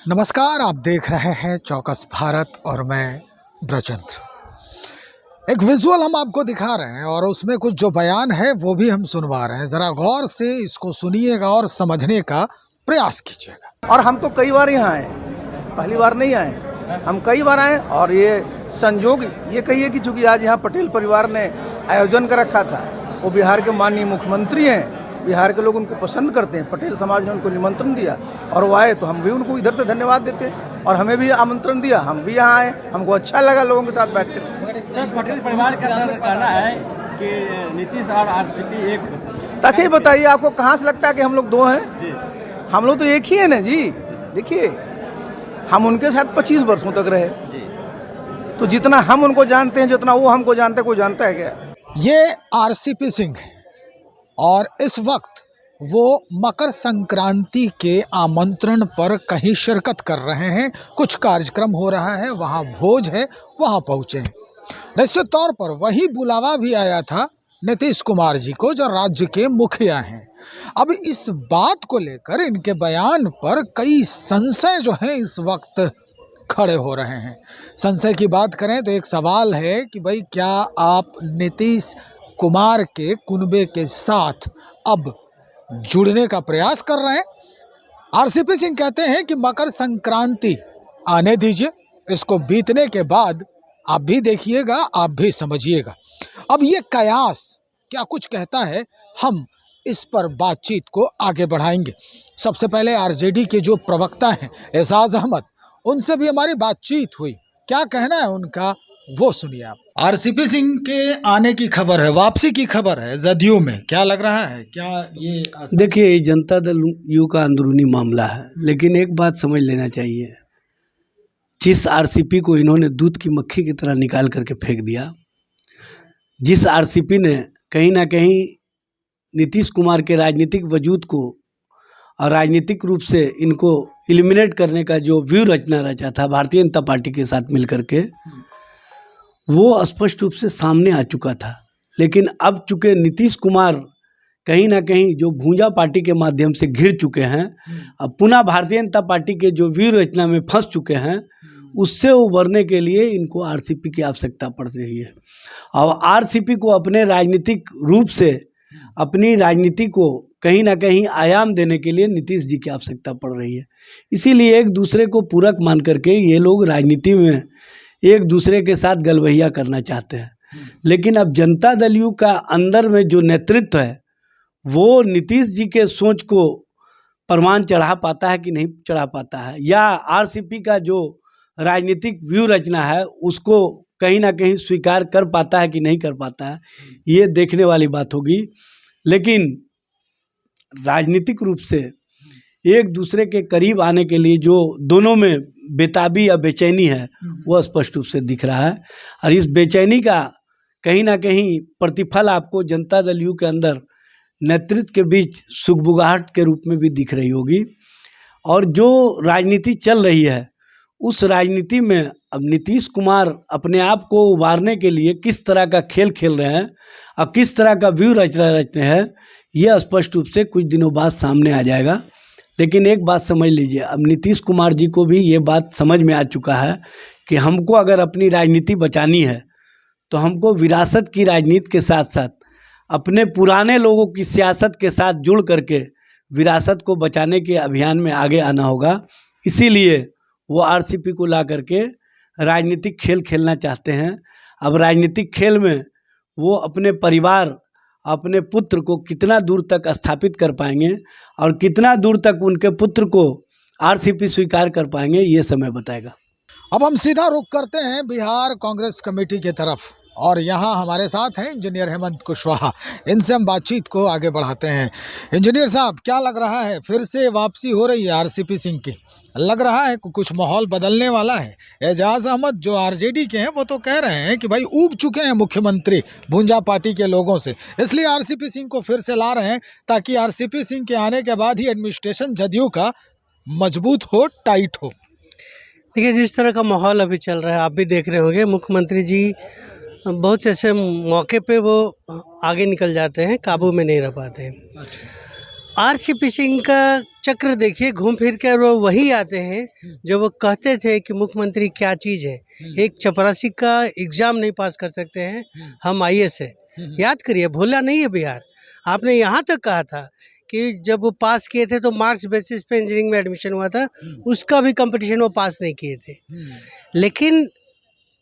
नमस्कार, आप देख रहे हैं चौकस भारत और मैं ब्रजेंद्र। एक विजुअल हम आपको दिखा रहे हैं और उसमें कुछ जो बयान है वो भी हम सुनवा रहे हैं। ज़रा गौर से इसको सुनिएगा और समझने का प्रयास कीजिएगा। और हम तो कई बार यहाँ आए, पहली बार नहीं आए, हम कई बार आए। और ये संयोग ये कहिए कि चूंकि आज यहाँ पटेल परिवार ने आयोजन कर रखा था, वो बिहार के माननीय मुख्यमंत्री हैं, बिहार के लोग उनको पसंद करते हैं, पटेल समाज ने उनको निमंत्रण दिया और वो आए, तो हम भी उनको इधर से धन्यवाद देते हैं। और हमें भी आमंत्रण दिया, हम भी यहाँ आए, हमको अच्छा लगा लोगों के साथ बैठ कर। सर, पटेल परिवार का कहना है कि नीतीश और आरसीपी एक हो। अच्छा ये बताइए, आपको कहाँ से लगता है कि हम लोग दो हैं? जी, हम लोग तो एक ही है ना जी। देखिए, हम उनके साथ 25 वर्षों तक रहे जी। तो जितना हम उनको जानते हैं, जितना वो हमको जानते हैं, कोई जानता है क्या? ये आरसीपी सिंह है और इस वक्त वो मकर संक्रांति के आमंत्रण पर कहीं शिरकत कर रहे हैं। कुछ कार्यक्रम हो रहा है, वहाँ भोज है, वहाँ पहुँचे हैं। निश्चित तौर पर वही बुलावा भी आया था नीतीश कुमार जी को, जो राज्य के मुखिया हैं। अब इस बात को लेकर इनके बयान पर कई संशय जो हैं इस वक्त खड़े हो रहे हैं। संशय की बात करें तो एक सवाल है कि भाई क्या आप नीतीश कुमार के कुनबे के साथ अब जुड़ने का प्रयास कर रहे हैं? आरसीपी सिंह कहते हैं कि मकर संक्रांति आने दीजिए, इसको बीतने के बाद आप भी देखिएगा, आप भी समझिएगा। अब ये कयास क्या कुछ कहता है, हम इस पर बातचीत को आगे बढ़ाएंगे। सबसे पहले आरजेडी के जो प्रवक्ता हैं एजाज अहमद, उनसे भी हमारी बातचीत हुई। क्या कहना है उनका वो सुनिए आप। आरसीपी सिंह के आने की खबर है, वापसी की खबर है जदयू में, क्या लग रहा है? क्या ये देखिए, जनता दल यू का अंदरूनी मामला है, लेकिन एक बात समझ लेना चाहिए, जिस आरसीपी को इन्होंने दूध की मक्खी की तरह निकाल करके फेंक दिया, जिस आरसीपी ने कहीं ना कहीं नीतीश कुमार के राजनीतिक वजूद को और राजनीतिक रूप से इनको एलिमिनेट करने का जो व्यू रचना रचा था भारतीय जनता पार्टी के साथ मिलकर के, वो स्पष्ट रूप से सामने आ चुका था। लेकिन अब चूँकि नीतीश कुमार कहीं ना कहीं जो भूंजा पार्टी के माध्यम से घिर चुके हैं, अब पुनः भारतीय जनता पार्टी के जो व्यू रचना में फंस चुके हैं, उससे उभरने के लिए इनको आरसीपी की आवश्यकता पड़ रही है। और आरसीपी को अपने राजनीतिक रूप से अपनी राजनीति को कहीं ना कहीं आयाम देने के लिए नीतीश जी की आवश्यकता पड़ रही है। इसीलिए एक दूसरे को पूरक मान करके ये लोग राजनीति में एक दूसरे के साथ गलबहिया करना चाहते हैं। लेकिन अब जनता दल यू का अंदर में जो नेतृत्व है, वो नीतीश जी के सोच को प्रमाण चढ़ा पाता है कि नहीं चढ़ा पाता है, या आरसीपी का जो राजनीतिक व्यू रचना है उसको कहीं ना कहीं स्वीकार कर पाता है कि नहीं कर पाता है, ये देखने वाली बात होगी। लेकिन राजनीतिक रूप से एक दूसरे के करीब आने के लिए जो दोनों में बेताबी या बेचैनी है, वह स्पष्ट रूप से दिख रहा है। और इस बेचैनी का कहीं ना कहीं प्रतिफल आपको जनता दल यू के अंदर नेतृत्व के बीच सुगबुगाहट के रूप में भी दिख रही होगी। और जो राजनीति चल रही है, उस राजनीति में अब नीतीश कुमार अपने आप को उबारने के लिए किस तरह का खेल खेल रहे हैं और किस तरह का व्यू रच रहे हैं, यह स्पष्ट रूप से कुछ दिनों बाद सामने आ जाएगा। लेकिन एक बात समझ लीजिए, अब नीतीश कुमार जी को भी ये बात समझ में आ चुका है कि हमको अगर अपनी राजनीति बचानी है तो हमको विरासत की राजनीति के साथ साथ अपने पुराने लोगों की सियासत के साथ जुड़ करके विरासत को बचाने के अभियान में आगे आना होगा। इसीलिए वो आरसीपी को ला करके राजनीतिक खेल खेलना चाहते हैं। अब राजनीतिक खेल में वो अपने परिवार, अपने पुत्र को कितना दूर तक स्थापित कर पाएंगे और कितना दूर तक उनके पुत्र को आरसीपी स्वीकार कर पाएंगे, ये समय बताएगा। अब हम सीधा रुख करते हैं बिहार कांग्रेस कमेटी की तरफ और यहाँ हमारे साथ हैं इंजीनियर हेमंत कुशवाहा। इनसे हम बातचीत को आगे बढ़ाते हैं। इंजीनियर साहब, क्या लग रहा है, फिर से वापसी हो रही है आरसीपी सिंह की? लग रहा है कुछ माहौल बदलने वाला है? एजाज अहमद जो आरजेडी के हैं वो तो कह रहे हैं कि भाई ऊब चुके हैं मुख्यमंत्री भूंजा पार्टी के लोगों से, इसलिए आरसीपी सिंह को फिर से ला रहे हैं ताकि आरसीपी सिंह के आने के बाद ही एडमिनिस्ट्रेशन जदयू का मजबूत हो, टाइट हो। देखिए, जिस तरह का माहौल अभी चल रहा है, आप भी देख रहे होंगे, मुख्यमंत्री जी बहुत से मौके पे वो आगे निकल जाते हैं, काबू में नहीं रह पाते हैं। आरसीपी सिंह का चक्र देखिए, घूम फिर कर वो वही आते हैं जो वो कहते थे कि मुख्यमंत्री क्या चीज़ है। एक चपरासी का एग्ज़ाम नहीं पास कर सकते हैं, हम आईएएस है। याद करिए, भूला नहीं है बिहार। आपने यहाँ तक कहा था कि जब वो पास किए थे तो मार्क्स बेसिस पे इंजीनियरिंग में एडमिशन हुआ था, उसका भी कंपटीशन वो पास नहीं किए थे। लेकिन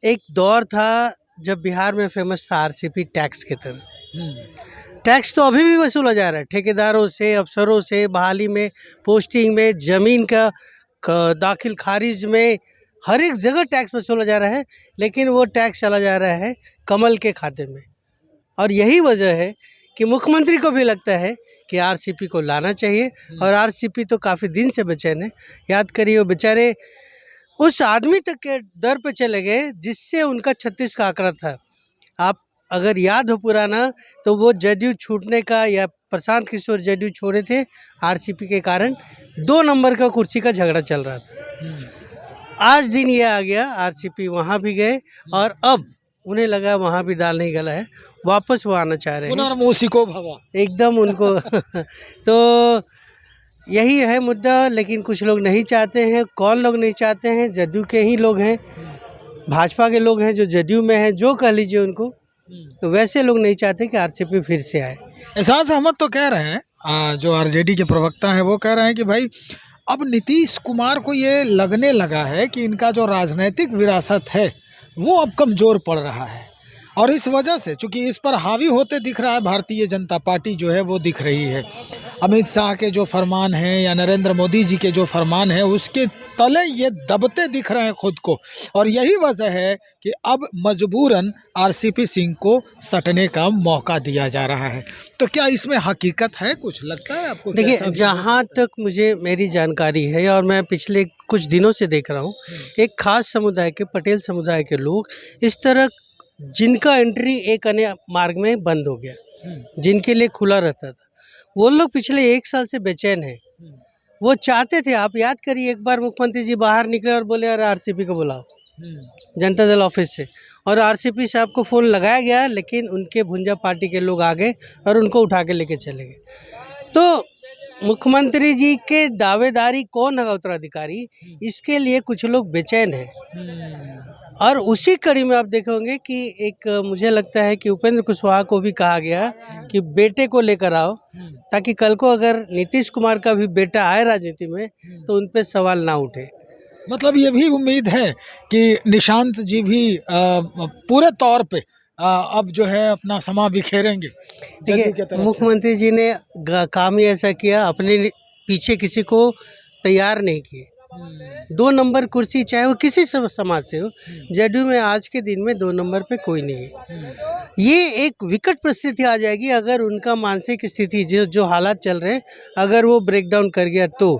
एक दौर था जब बिहार में फेमस था आरसीपी टैक्स के तरह। टैक्स तो अभी भी वसूला जा रहा है, ठेकेदारों से, अफसरों से, बहाली में, पोस्टिंग में, ज़मीन का दाखिल खारिज में, हर एक जगह टैक्स वसूला जा रहा है। लेकिन वो टैक्स चला जा रहा है कमल के खाते में। और यही वजह है कि मुख्यमंत्री को भी लगता है कि आरसीपी को लाना चाहिए। और आरसीपी तो काफ़ी दिन से बेचैन है। याद करिए, वो बेचारे उस आदमी तक के दर पे चले गए जिससे उनका 36 का आंकड़ा था। आप अगर याद हो पुराना, तो वो जदयू छूटने का, या प्रशांत किशोर जदयू छोड़े थे आरसीपी के कारण, 2 नंबर का कुर्सी का झगड़ा चल रहा था। आज दिन ये आ गया, आरसीपी वहाँ भी गए और अब उन्हें लगा वहाँ भी दाल नहीं गला है, वापस वो आना चाह रहे हैं पुनर्मोसी को भवा एकदम उनको। तो यही है मुद्दा। लेकिन कुछ लोग नहीं चाहते हैं। कौन लोग नहीं चाहते हैं? जदयू के ही लोग हैं, भाजपा के लोग हैं जो जदयू में हैं, जो कह लीजिए उनको। तो वैसे लोग नहीं चाहते कि आरसीपी फिर से आए। एहसास अहमद तो कह रहे हैं, जो आरजेडी के प्रवक्ता हैं, वो कह रहे हैं कि भाई अब नीतीश कुमार को ये लगने लगा है कि इनका जो राजनीतिक विरासत है वो अब कमज़ोर पड़ रहा है। और इस वजह से, चूंकि इस पर हावी होते दिख रहा है भारतीय जनता पार्टी जो है वो दिख रही है। अमित शाह के जो फरमान हैं या नरेंद्र मोदी जी के जो फरमान हैं, उसके तले ये दबते दिख रहे हैं खुद को। और यही वजह है कि अब मजबूरन आरसीपी सिंह को सटने का मौका दिया जा रहा है। तो क्या इसमें हकीकत है? कुछ लगता है आपको? देखिए, जहाँ तक मुझे मेरी जानकारी है और मैं पिछले कुछ दिनों से देख रहा हूँ, एक खास समुदाय के, पटेल समुदाय के लोग इस तरह, जिनका एंट्री एक अन्य मार्ग में बंद हो गया, जिनके लिए खुला रहता था, वो लोग पिछले 1 साल से बेचैन हैं। वो चाहते थे, आप याद करिए, एक बार मुख्यमंत्री जी बाहर निकले और बोले अरे आरसीपी को बुलाओ जनता दल ऑफिस से, और आरसीपी साहब को फ़ोन लगाया गया, लेकिन उनके भुंजा पार्टी के लोग आ गए और उनको उठा के लेके चले गए। तो मुख्यमंत्री जी के दावेदारी कौन है उत्तराधिकारी, इसके लिए कुछ लोग बेचैन हैं। और उसी कड़ी में आप देखोगे कि एक, मुझे लगता है कि उपेंद्र कुशवाहा को भी कहा गया कि बेटे को लेकर आओ, ताकि कल को अगर नीतीश कुमार का भी बेटा आए राजनीति में तो उन पे सवाल ना उठे। मतलब ये भी उम्मीद है कि निशांत जी भी पूरे तौर पे अब जो है अपना समा बिखेरेंगे। देखिए, मुख्यमंत्री जी ने काम ही ऐसा किया, अपने पीछे किसी को तैयार नहीं किए। 2 नंबर कुर्सी, चाहे वो किसी समाज से हो, जदयू में आज के दिन में 2 नंबर पे कोई नहीं है। ये एक विकट परिस्थिति आ जाएगी अगर उनका मानसिक स्थिति, जो हालात चल रहे हैं, अगर वो ब्रेक डाउन कर गया तो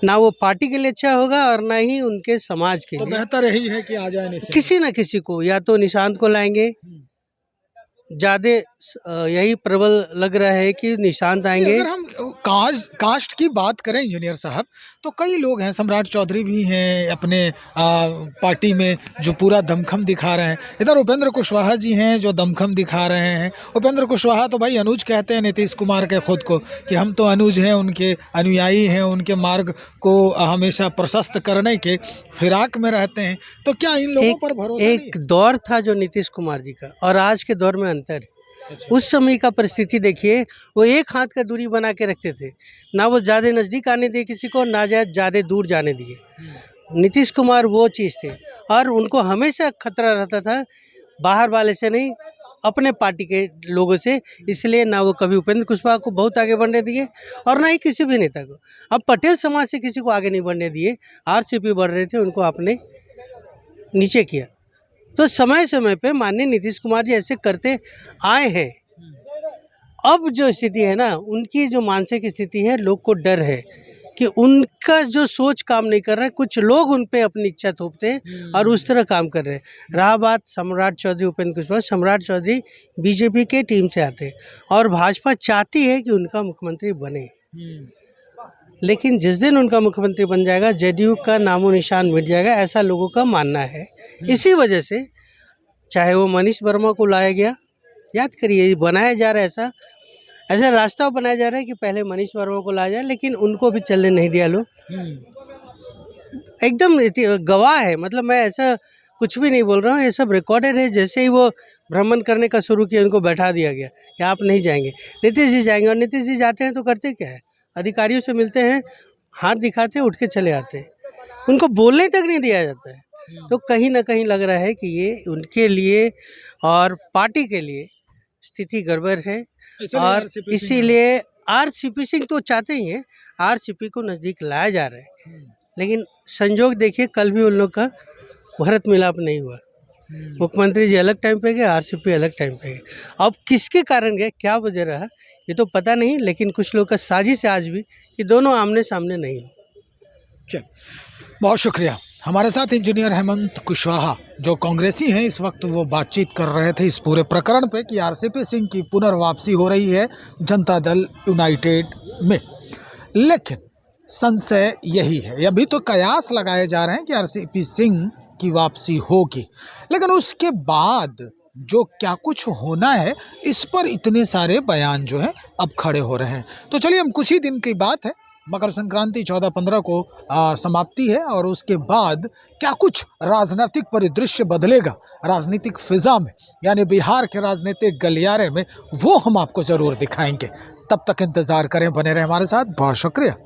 ना वो पार्टी के लिए अच्छा होगा और ना ही उनके समाज के तो लिए। बेहतर यही है कि आ जाए निशांत। किसी न किसी को, या तो निशांत को लाएंगे, ज़्यादा यही प्रबल लग रहा है कि निशांत आएंगे। अगर हम कास्ट की बात करें इंजीनियर साहब, तो कई लोग हैं, सम्राट चौधरी भी हैं अपने पार्टी में जो पूरा दमखम दिखा रहे हैं। इधर उपेंद्र कुशवाहा जी हैं जो दमखम दिखा रहे हैं। उपेंद्र कुशवाहा तो भाई अनुज कहते हैं नीतीश कुमार के खुद को, कि हम तो अनुज हैं, उनके अनुयायी हैं, उनके मार्ग को हमेशा प्रशस्त करने के फिराक में रहते हैं। तो क्या इन लोगों पर भरोसा नहीं है? एक दौर था जो नीतीश कुमार जी का, और आज के दौर में अंतर है। उस समय का परिस्थिति देखिए, वो एक हाथ का दूरी बना के रखते थे, ना वो ज़्यादा नज़दीक आने दिए किसी को, ना ज़्यादा दूर जाने दिए। नीतीश कुमार वो चीज़ थे, और उनको हमेशा खतरा रहता था बाहर वाले से नहीं, अपने पार्टी के लोगों से। इसलिए ना वो कभी उपेंद्र कुशवाहा को बहुत आगे बढ़ने दिए और ना ही किसी भी नेता को। अब पटेल समाज से किसी को आगे नहीं बढ़ने दिए। आरसीपी बढ़ रहे थे, उनको आपने नीचे किया। तो समय समय पे माननीय नीतीश कुमार जी ऐसे करते आए हैं। अब जो स्थिति है ना, उनकी जो मानसिक स्थिति है, लोग को डर है कि उनका जो सोच काम नहीं कर रहा है। कुछ लोग उन पे अपनी इच्छा थोपते हैं और उस तरह काम कर रहे हैं। रहा बात सम्राट चौधरी, उपेंद्र कुशवाहा, सम्राट चौधरी बीजेपी के टीम से आते हैं और भाजपा चाहती है कि उनका मुख्यमंत्री बने। लेकिन जिस दिन उनका मुख्यमंत्री बन जाएगा, जदयू का नामो निशान मिट जाएगा, ऐसा लोगों का मानना है। इसी वजह से चाहे वो मनीष वर्मा को लाया गया, याद करिए, बनाया जा रहा है ऐसा, ऐसा रास्ता बनाया जा रहा है कि पहले मनीष वर्मा को लाया जाए, लेकिन उनको भी चलने नहीं दिया लोग। एकदम गवाह है, मतलब मैं ऐसा कुछ भी नहीं बोल रहा हूँ, ये सब रिकॉर्डेड है। जैसे ही वो भ्रमण करने का शुरू किया, उनको बैठा दिया गया कि आप नहीं जाएंगे, नीतीश जी जाएंगे। और नीतीश जी जाते हैं तो करते क्या है, अधिकारियों से मिलते हैं, हाथ दिखाते हैं, उठ के चले आते हैं, उनको बोलने तक नहीं दिया जाता है। तो कहीं ना कहीं लग रहा है कि ये उनके लिए और पार्टी के लिए स्थिति गड़बड़ है। और इसीलिए आरसीपी सिंह तो चाहते ही हैं, आरसीपी को नज़दीक लाया जा रहा है, लेकिन संजोग देखिए कल भी उन लोग का भरत मिलाप नहीं हुआ। मुख्यमंत्री जी अलग टाइम पे गए, आरसीपी अलग टाइम पे गए। अब किसके कारण गए, क्या वजह रहा, ये तो पता नहीं, लेकिन कुछ लोग का साजिश है आज भी कि दोनों आमने सामने नहीं हो। चल, बहुत शुक्रिया। हमारे साथ इंजीनियर हेमंत कुशवाहा जो कांग्रेसी हैं, इस वक्त वो बातचीत कर रहे थे इस पूरे प्रकरण पे कि आरसीपी सिंह की पुनर्वापसी हो रही है जनता दल यूनाइटेड में। लेकिन संशय यही है, अभी तो कयास लगाए जा रहे हैं कि आरसीपी सिंह की वापसी होगी, लेकिन उसके बाद जो क्या कुछ होना है, इस पर इतने सारे बयान जो हैं अब खड़े हो रहे हैं। तो चलिए, हम कुछ ही दिन की बात है, मकर संक्रांति 14-15 को समाप्ति है, और उसके बाद क्या कुछ राजनीतिक परिदृश्य बदलेगा राजनीतिक फिजा में, यानी बिहार के राजनीतिक गलियारे में, वो हम आपको ज़रूर दिखाएंगे। तब तक इंतज़ार करें, बने रहें हमारे साथ। बहुत शुक्रिया।